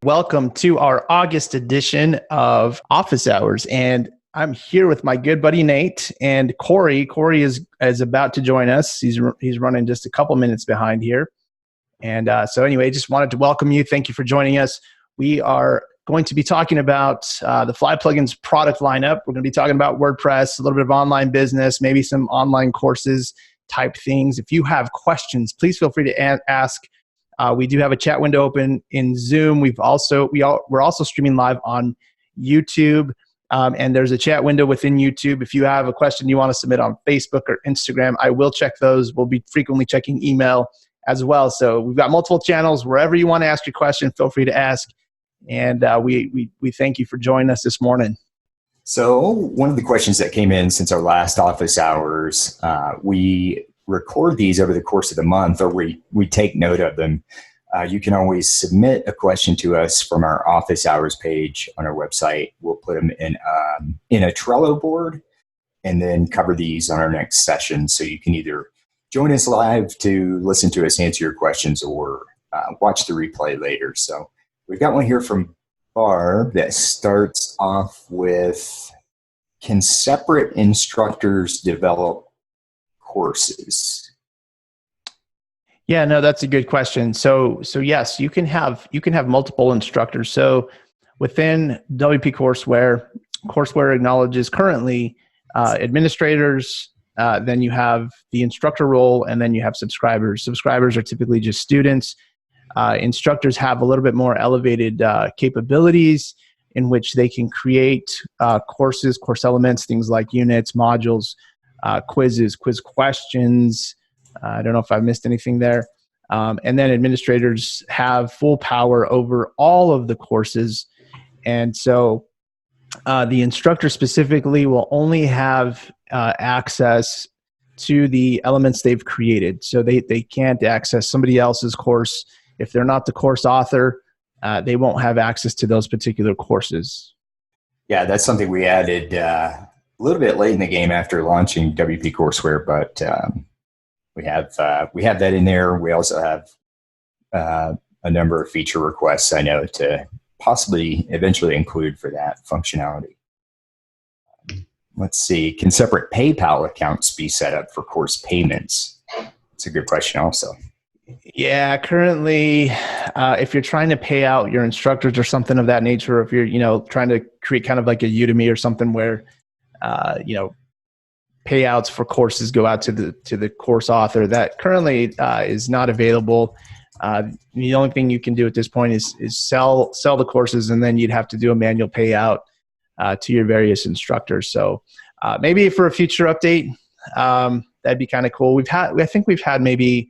Welcome to our August edition of Office Hours. And I'm here with my good buddy Nate and Corey. Corey is about to join us. He's running just a couple minutes behind here. And so anyway, just wanted to welcome you. Thank you for joining us. We are going to be talking about the Fly Plugins product lineup. We're going to be talking about WordPress, a little bit of online business, maybe some online courses type things. If you have questions, please feel free to ask. We do have a chat window open in Zoom. We're also streaming live on YouTube, and there's a chat window within YouTube. If you have a question you want to submit on Facebook or Instagram, I will check those. We'll be frequently checking email as well. So we've got multiple channels. Wherever you want to ask your question, feel free to ask. And we thank you for joining us this morning. So one of the questions that came in since our last office hours, we record these over the course of the month, or we take note of them. You can always submit a question to us from our office hours page on our website. We'll put them in a Trello board and then cover these on our next session. So you can either join us live to listen to us answer your questions or watch the replay later. So we've got one here from Barb that starts off with, can separate instructors develop courses? Yeah, no, that's a good question. So yes, you can have multiple instructors. So within WP Courseware acknowledges currently administrators, then you have the instructor role, and then you have subscribers. Subscribers are typically just students. Instructors have a little bit more elevated capabilities in which they can create courses, course elements, things like units, modules, quizzes, quiz questions. I don't know if I missed anything there. And then administrators have full power over all of the courses. And so the instructor specifically will only have access to the elements they've created. So they can't access somebody else's course. If they're not the course author, they won't have access to those particular courses. Yeah, that's something we added a little bit late in the game after launching WP Courseware, but we have that in there. We also have a number of feature requests, I know, to possibly eventually include for that functionality. Let's see. Can separate PayPal accounts be set up for course payments? It's a good question also. Yeah, currently, if you're trying to pay out your instructors or something of that nature, or if you're trying to create kind of like a Udemy or something where payouts for courses go out to the course author, that currently is not available. The only thing you can do at this point is sell the courses, and then you'd have to do a manual payout to your various instructors. So maybe for a future update, that'd be kind of cool. I think we've had maybe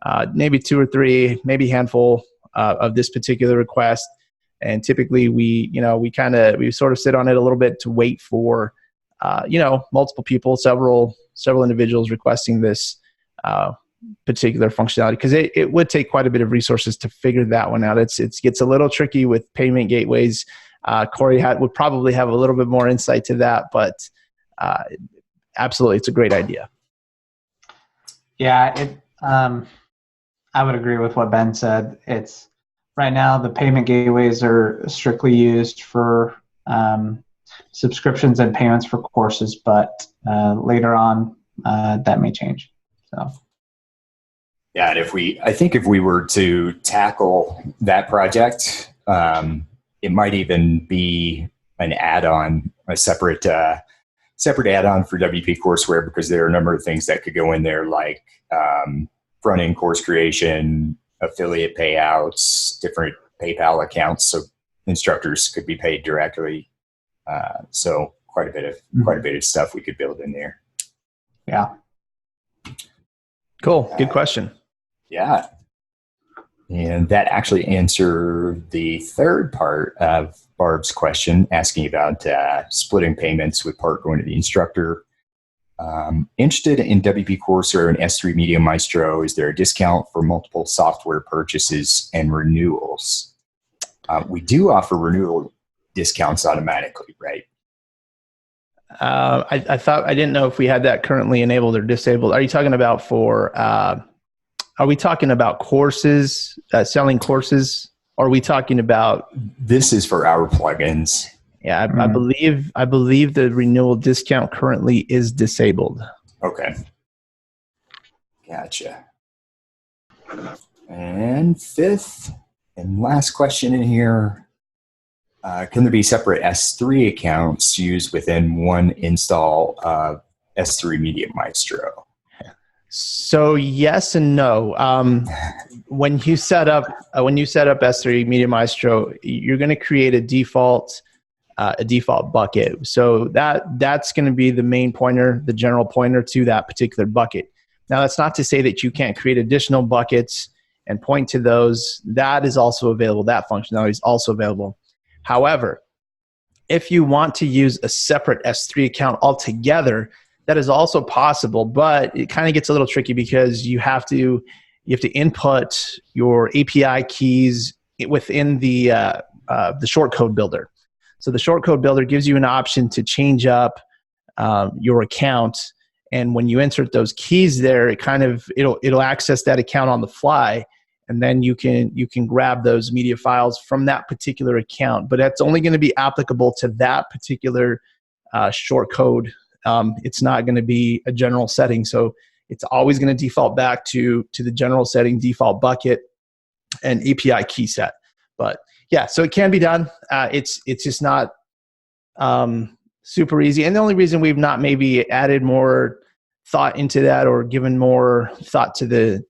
2 or 3, maybe handful of this particular request. And typically we sort of sit on it a little bit to wait for, multiple people, several individuals requesting this particular functionality, because it would take quite a bit of resources to figure that one out. It gets a little tricky with payment gateways. Corey would probably have a little bit more insight to that, but absolutely, it's a great idea. Yeah, I would agree with what Ben said. It's right now the payment gateways are strictly used for subscriptions and payments for courses, but later on that may change. So. Yeah, and I think if we were to tackle that project, it might even be an add-on, a separate add-on for WP Courseware, because there are a number of things that could go in there, like front-end course creation, affiliate payouts, different PayPal accounts, so instructors could be paid directly. So quite a bit of stuff we could build in there. Yeah. Cool. Good question. Yeah. And that actually answered the third part of Barb's question, asking about splitting payments with part going to the instructor. Interested in WP Courseware and S3 Media Maestro, is there a discount for multiple software purchases and renewals? We do offer renewal discounts automatically, right? I didn't know if we had that currently enabled or disabled. Are you talking about are we talking about courses, selling courses Or are we talking about? This is for our plugins. Yeah, I believe the renewal discount currently is disabled. Okay. Gotcha. And fifth and last question in here. Can there be separate S3 accounts used within one install of S3 Media Maestro? So yes and no. When you set up S3 Media Maestro, you're going to create a default bucket. So that's going to be the main pointer, the general pointer to that particular bucket. Now, that's not to say that you can't create additional buckets and point to those. That is also available. That functionality is also available. However, if you want to use a separate S3 account altogether, that is also possible, but it kind of gets a little tricky because you have to input your API keys within the shortcode builder. So the shortcode builder gives you an option to change up your account, and when you insert those keys there, it'll access that account on the fly, and then you can grab those media files from that particular account. But that's only going to be applicable to that particular shortcode. It's not going to be a general setting, so it's always going to default back to the general setting, default bucket, and API key set. But yeah, so it can be done. It's just not super easy. And the only reason we've not maybe added more thought into that or given more thought to the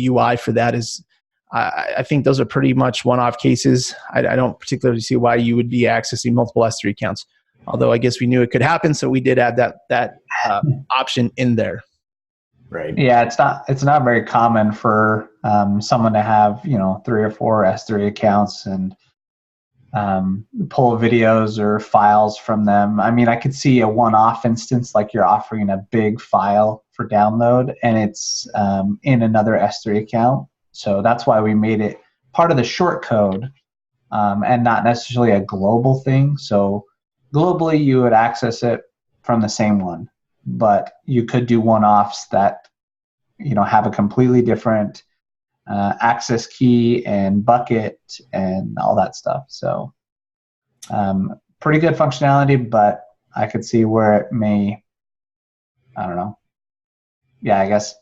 UI for that is I think those are pretty much one-off cases. I don't particularly see why you would be accessing multiple S3 accounts. Although I guess we knew it could happen, so we did add that option in there. Right. Yeah, it's not very common for someone to have 3 or 4 S3 accounts and pull videos or files from them. I mean, I could see a one-off instance like you're offering a big file for download and it's in another S3 account. So that's why we made it part of the shortcode and not necessarily a global thing. So globally, you would access it from the same one, but you could do one-offs that have a completely different access key and bucket and all that stuff. So pretty good functionality, but I could see where it may, I don't know. Yeah, I guess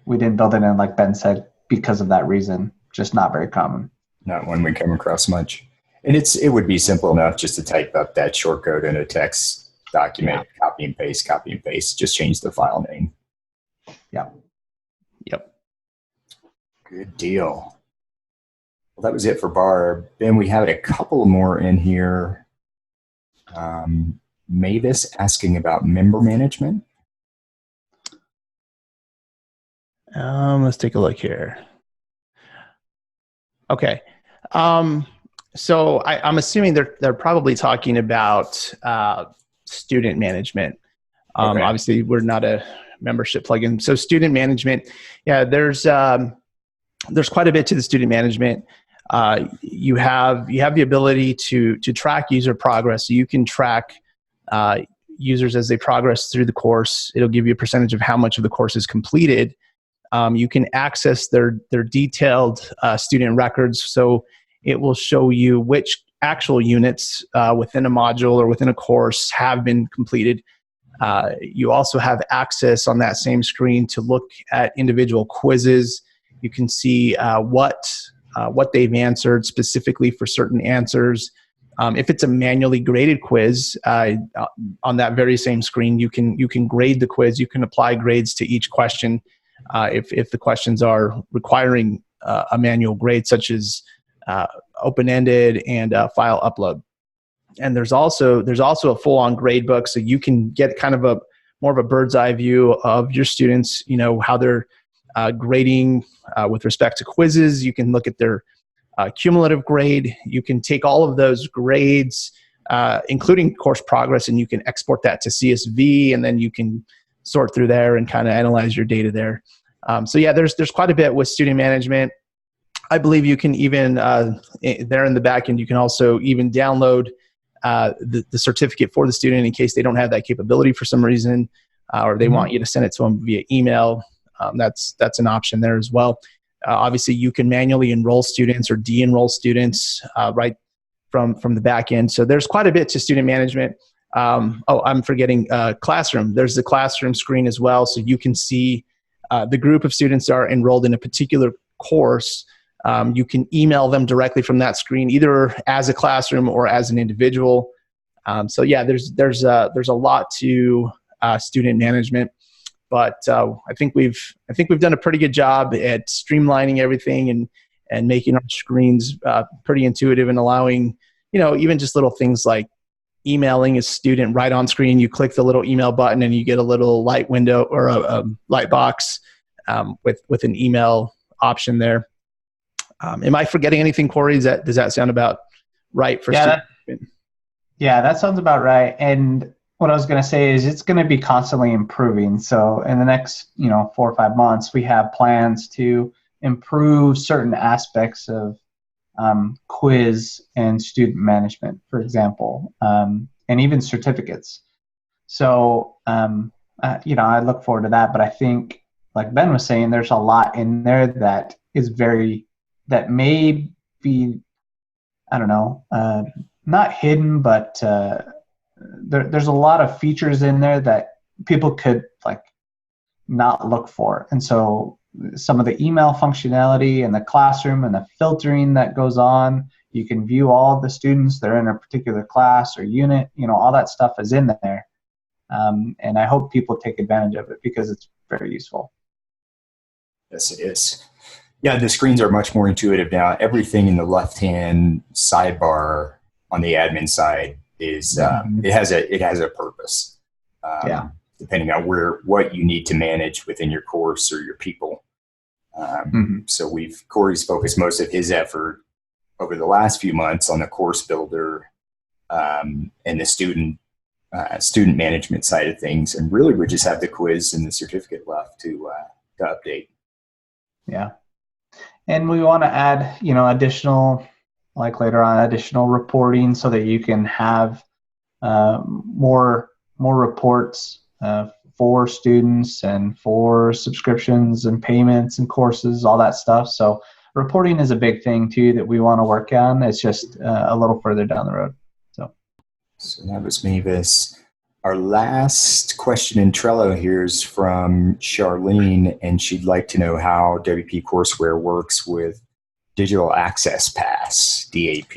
we didn't build it in, like Ben said, because of that reason. Just not very common. Not one we come across much. And it would be simple enough just to type up that shortcode in a text document, copy and paste, just change the file name. Yep. Good deal. Well, that was it for Barb. Ben, we had a couple more in here. Mavis asking about member management. Let's take a look here. Okay. So I'm assuming they're probably talking about student management. Okay. Obviously, we're not a membership plugin. So student management, yeah, there's quite a bit to the student management. You have the ability to track user progress. So you can track users as they progress through the course. It'll give you a percentage of how much of the course is completed. You can access their detailed student records. So it will show you which actual units within a module or within a course have been completed. You also have access on that same screen to look at individual quizzes. You can see what they've answered specifically for certain answers. If it's a manually graded quiz, on that very same screen, you can grade the quiz. You can apply grades to each question if the questions are requiring a manual grade, such as open-ended and file upload. And there's also a full-on grade book, so you can get kind of more of a bird's eye view of your students. How they're grading with respect to quizzes. You can look at their cumulative grade. You can take all of those grades, including course progress, and you can export that to CSV, and then you can sort through there and kind of analyze your data there. So yeah, there's quite a bit with student management. I believe you can even there in the back end, you can also even download the certificate for the student in case they don't have that capability for some reason, or they want you to send it to them via email. That's an option there as well. Obviously, you can manually enroll students or de-enroll students right from the back end. So there's quite a bit to student management. I'm forgetting classroom. There's the classroom screen as well, so you can see the group of students that are enrolled in a particular course. You can email them directly from that screen, either as a classroom or as an individual. So yeah, there's a lot to student management, but I think we've done a pretty good job at streamlining everything and making our screens pretty intuitive and allowing, even just little things like emailing a student right on screen. You click the little email button and you get a little light window or a light box with an email option there. Am I forgetting anything, Corey? Does that sound about right for students? Yeah, that sounds about right. And what I was going to say is it's going to be constantly improving. So in the next, 4 or 5 months, we have plans to improve certain aspects of quiz and student management, for example, and even certificates. So, I look forward to that. But I think, like Ben was saying, there's a lot in there that may be, I don't know, not hidden, but there's a lot of features in there that people could not look for. And so some of the email functionality and the classroom and the filtering that goes on, you can view all the students that are in a particular class or unit, all that stuff is in there. And I hope people take advantage of it because it's very useful. Yes, it is. Yeah, the screens are much more intuitive now. Everything in the left-hand sidebar on the admin side is it has a purpose. Depending on what you need to manage within your course or your people. So Corey's focused most of his effort over the last few months on the course builder and the student management side of things, and really we just have the quiz and the certificate left to update. Yeah. And we want to add, additional, later on, additional reporting so that you can have more reports for students and for subscriptions and payments and courses, all that stuff. So reporting is a big thing too that we want to work on. It's just a little further down the road. So that was Mavis. Our last question in Trello here is from Charlene, and she'd like to know how WP Courseware works with Digital Access Pass, DAP.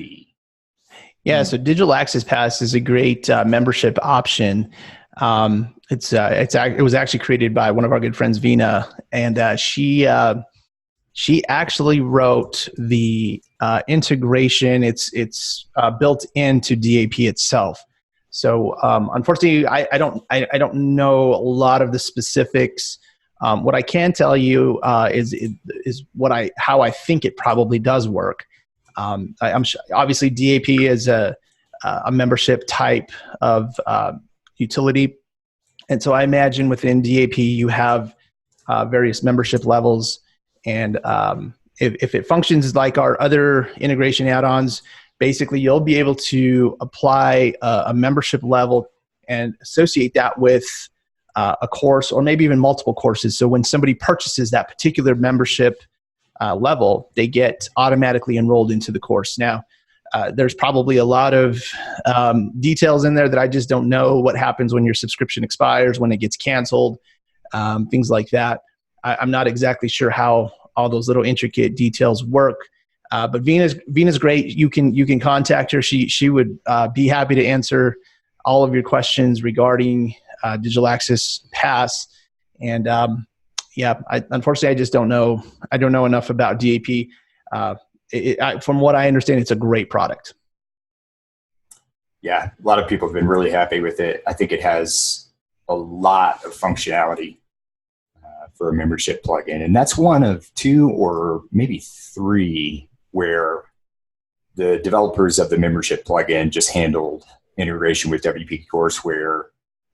Yeah, so Digital Access Pass is a great membership option. It was actually created by one of our good friends, Vina, and she actually wrote the integration. It's built into DAP itself. So unfortunately, I don't know a lot of the specifics. What I can tell you is how I think it probably does work. I'm sure, obviously DAP is a membership type of utility, and so I imagine within DAP you have various membership levels, and if it functions like our other integration add-ons, basically you'll be able to apply a membership level and associate that with a course or maybe even multiple courses. So when somebody purchases that particular membership level, they get automatically enrolled into the course. Now, there's probably a lot of details in there that I just don't know. What happens when your subscription expires, when it gets canceled, things like that. I'm not exactly sure how all those little intricate details work. But Vina's great. You can contact her. She would be happy to answer all of your questions regarding Digital Access Pass. And unfortunately, I just don't know. I don't know enough about DAP. From what I understand, it's a great product. Yeah, a lot of people have been really happy with it. I think it has a lot of functionality for a membership plugin, and that's one of 2 or maybe 3 where the developers of the membership plugin just handled integration with WP Courseware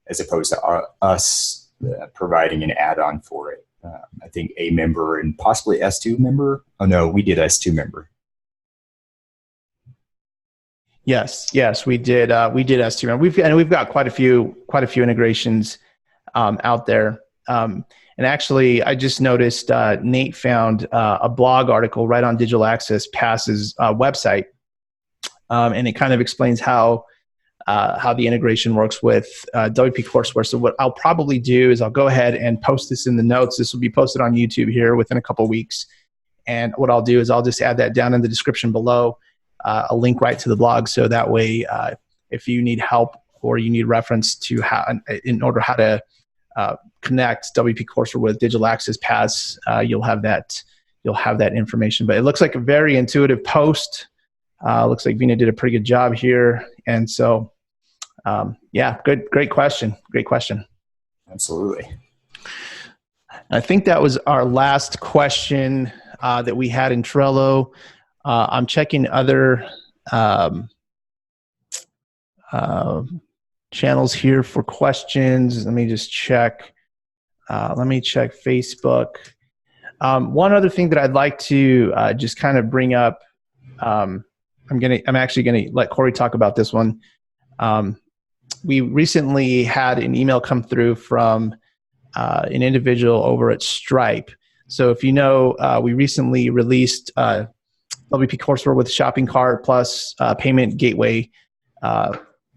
as opposed to us providing an add-on for it. I think A member and possibly S2 member. Oh no, we did S2 member. Yes, we did. We did S2 member. We've got quite a few integrations out there. And actually, I just noticed Nate found a blog article right on Digital Access Pass's website, and it kind of explains how the integration works with WP Courseware. So what I'll probably do is I'll go ahead and post this in the notes. This will be posted on YouTube here within a couple weeks. And what I'll do is I'll just add that down in the description below, a link right to the blog. So that way, if you need help or you need reference to how to connect WP Courseware with Digital Access Pass, you'll have that information. But it looks like a very intuitive post. Looks like Vina did a pretty good job here. And so, great question. Great question. Absolutely. I think that was our last question that we had in Trello. I'm checking other channels here for questions. Let me just check. Let me check Facebook. One other thing that I'd like to just kind of bring up. I'm actually gonna let Corey talk about this one. We recently had an email come through from an individual over at Stripe. So if you know, we recently released WP Courseware with Shopping Cart plus Payment Gateway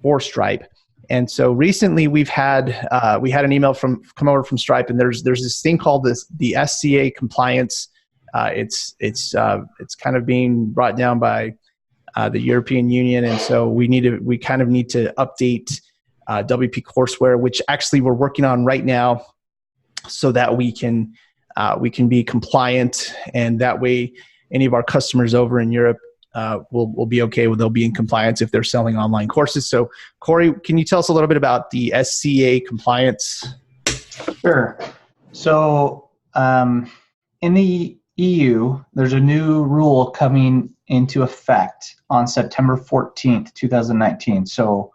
for Stripe. And so recently we had an email come over from Stripe, and there's this thing called the SCA compliance. It's kind of being brought down by the European Union, and so we kind of need to update WP Courseware, which actually we're working on right now, so that we can be compliant, and that way any of our customers over in Europe will be okay with, they'll be in compliance if they're selling online courses. So Corey, can you tell us a little bit about the SCA compliance? Sure. So in the EU, there's a new rule coming into effect on September 14th, 2019. So,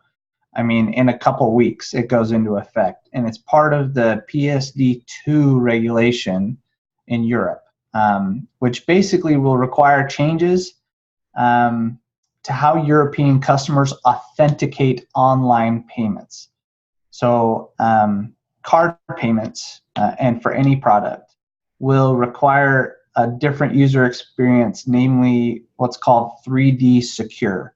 I mean, in a couple weeks, it goes into effect. And it's part of the PSD2 regulation in Europe, which basically will require changes to how European customers authenticate online payments. So card payments, and for any product, will require a different user experience, namely what's called 3D secure.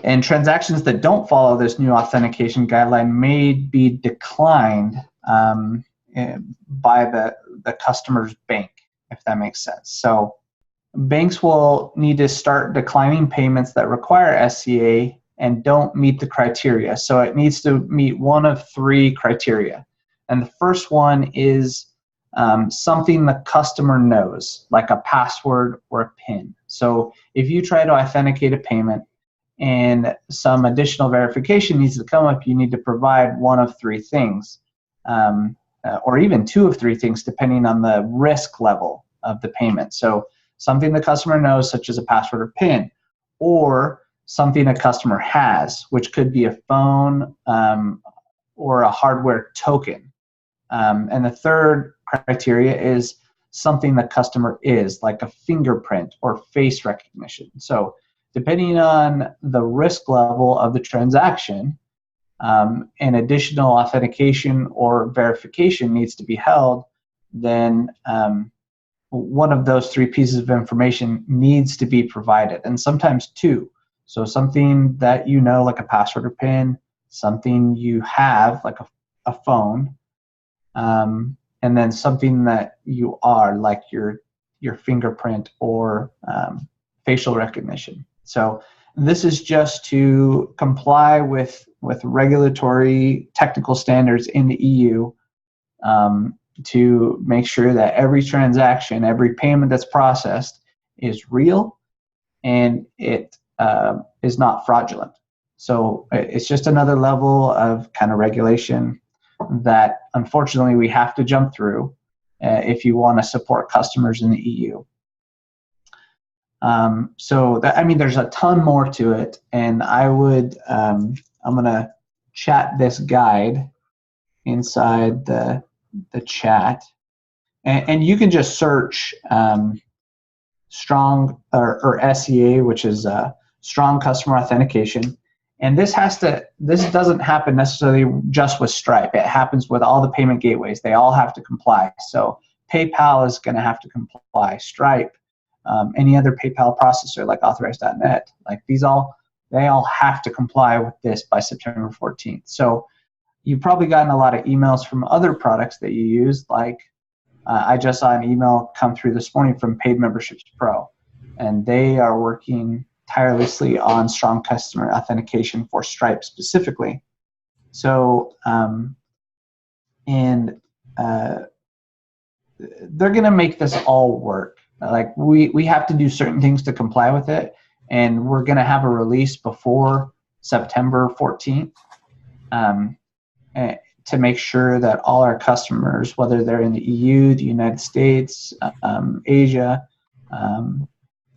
And transactions that don't follow this new authentication guideline may be declined by the customer's bank, if that makes sense. So banks will need to start declining payments that require SCA and don't meet the criteria. So it needs to meet one of three criteria. And the first one is something the customer knows, like a password or a PIN. So if you try to authenticate a payment and some additional verification needs to come up, you need to provide one of three things, or even two of three things, depending on the risk level of the payment. So something the customer knows, such as a password or PIN, or something a customer has, which could be a phone or a hardware token. And the third criteria is something the customer is, like a fingerprint or face recognition. So depending on the risk level of the transaction, an additional authentication or verification needs to be held, then one of those three pieces of information needs to be provided, and sometimes two. So something that you know, like a password or PIN, something you have, like a phone, and then something that you are, like your fingerprint or facial recognition. So this is just to comply with regulatory technical standards in the EU, to make sure that every transaction, every payment that's processed is real and it is not fraudulent. So it's just another level of kind of regulation that unfortunately we have to jump through if you want to support customers in the EU. So that, I mean, there's a ton more to it, and I would, I'm going to chat this guide inside the chat, and you can just search strong or SCA, which is strong customer authentication, And this doesn't happen necessarily just with Stripe. It happens with all the payment gateways. They all have to comply. So PayPal is going to have to comply. Stripe, any other PayPal processor like Authorize.net, like they all have to comply with this by September 14th. So you've probably gotten a lot of emails from other products that you use. Like I just saw an email come through this morning from Paid Memberships Pro, and they are working tirelessly on strong customer authentication for Stripe specifically. So, they're going to make this all work. Like we have to do certain things to comply with it, and we're going to have a release before September 14th to make sure that all our customers, whether they're in the EU, the United States, Asia,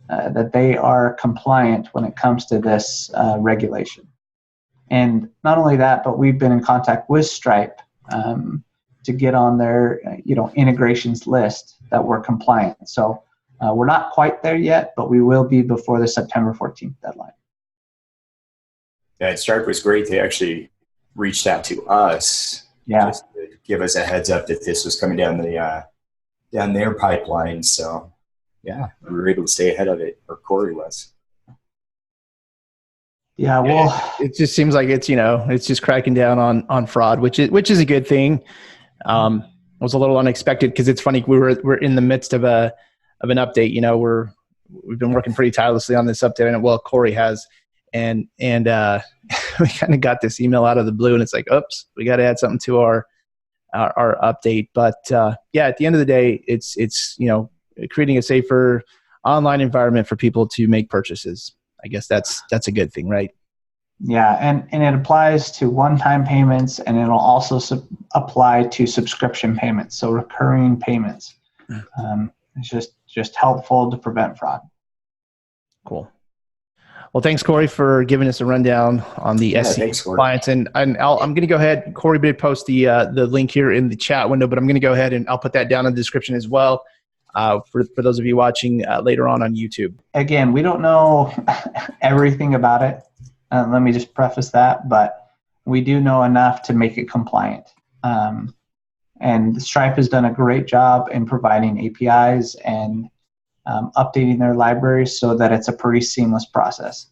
that they are compliant when it comes to this regulation. And not only that, but we've been in contact with Stripe to get on their integrations list that we're compliant. So we're not quite there yet, but we will be before the September 14th deadline. Yeah, Stripe was great. They actually reached out to us just to give us a heads up that this was coming down their pipeline. So yeah, we were able to stay ahead of it, or Corey was. Yeah, well, it just seems like it's just cracking down on fraud, which is a good thing. It was a little unexpected because it's funny, we're in the midst of an update. We've been working pretty tirelessly on this update, and well, Corey has, and we kind of got this email out of the blue, and it's like, oops, we got to add something to our update. But at the end of the day, it's creating a safer online environment for people to make purchases. I guess that's a good thing, right? Yeah, and it applies to one-time payments, and it'll also apply to subscription payments, so recurring payments. It's just helpful to prevent fraud. Cool. Well, thanks, Corey, for giving us a rundown on the SCA compliance. And I'm going to go ahead. Corey did post the link here in the chat window, but I'm going to go ahead and I'll put that down in the description as well for those of you watching later on YouTube. Again, we don't know everything about it. Let me just preface that, but we do know enough to make it compliant. And Stripe has done a great job in providing APIs and updating their libraries so that it's a pretty seamless process.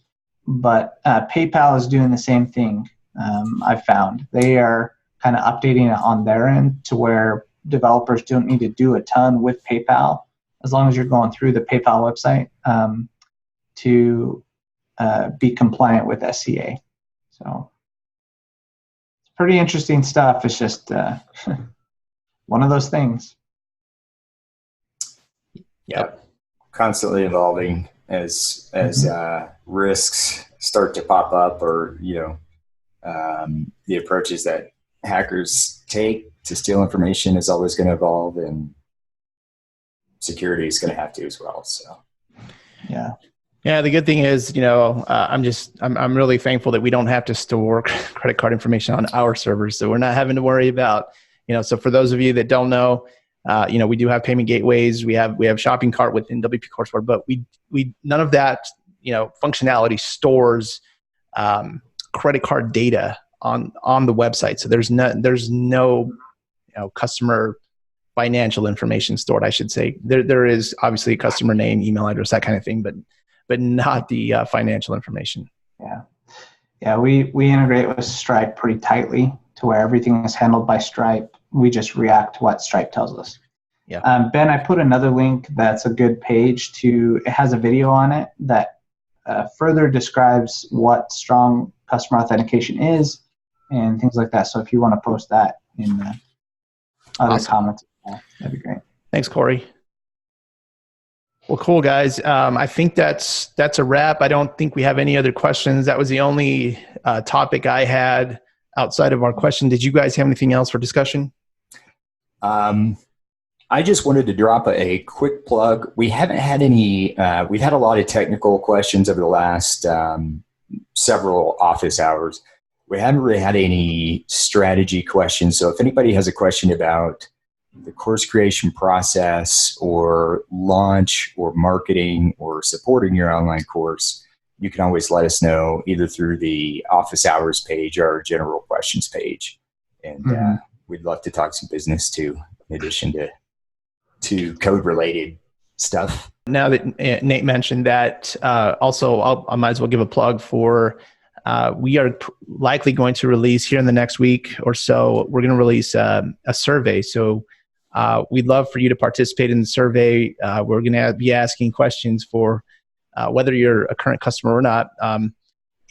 But PayPal is doing the same thing. I've found they are kind of updating it on their end to where developers don't need to do a ton with PayPal, as long as you're going through the PayPal website to be compliant with SCA. So it's pretty interesting stuff. It's just one of those things. Yep. Constantly evolving as risks start to pop up, or the approaches that hackers take to steal information is always going to evolve, and security is going to have to as well. So yeah, the good thing is, I'm really thankful that we don't have to store credit card information on our servers, so we're not having to worry about, so for those of you that don't know, we do have payment gateways. We have shopping cart within WP Courseware, but we none of that functionality stores credit card data on the website. So there's no customer financial information stored, I should say. There is obviously a customer name, email address, that kind of thing, but not the financial information. Yeah, we integrate with Stripe pretty tightly to where everything is handled by Stripe. We just react to what Stripe tells us. Yeah. Ben, I put another link that's a good page it has a video on it that further describes what strong customer authentication is and things like that. So if you want to post that in the other comments, that'd be great. Thanks, Corey. Well, cool, guys. I think that's a wrap. I don't think we have any other questions. That was the only topic I had outside of our question. Did you guys have anything else for discussion? I just wanted to drop a quick plug. We haven't had any, we've had a lot of technical questions over the last several office hours. We haven't really had any strategy questions. So if anybody has a question about the course creation process or launch or marketing or supporting your online course, you can always let us know either through the office hours page or our general questions page. And we'd love to talk some business too, in addition to code related stuff. Now that Nate mentioned that, also I might as well give a plug for, we are likely going to release here in the next week or so, we're going to release a survey. So we'd love for you to participate in the survey. We're going to be asking questions for whether you're a current customer or not.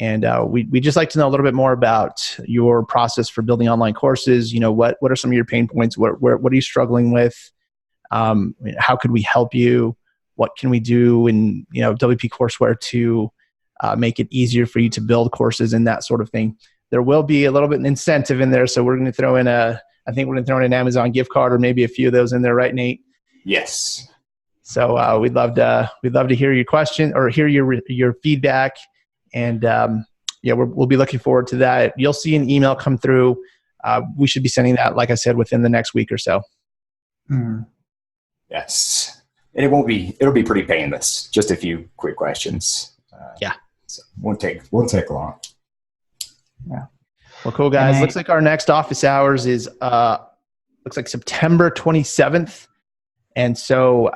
And we just like to know a little bit more about your process for building online courses. What are some of your pain points? What are you struggling with? How could we help you? What can we do in WP Courseware to make it easier for you to build courses and that sort of thing? There will be a little bit of incentive in there, so we're going to throw in I think we're going to throw in an Amazon gift card or maybe a few of those in there, right, Nate? Yes. So we'd love to hear your question or hear your feedback, and we'll be looking forward to that. You'll see an email come through. We should be sending that, like I said, within the next week or so. Yes. And it'll be pretty painless. Just a few quick questions. So won't take long. Yeah. Well, cool, guys. Looks like our next office hours is looks like September 27th. And so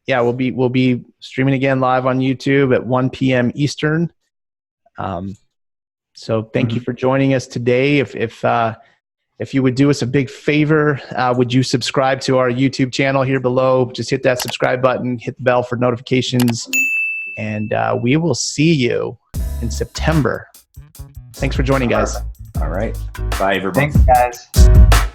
we'll be streaming again live on YouTube at 1 p.m. Eastern. So thank you for joining us today. If you would do us a big favor, would you subscribe to our YouTube channel here below? Just hit that subscribe button, hit the bell for notifications, and we will see you in September. Thanks for joining, guys. All right. Bye, everybody. Thanks, guys.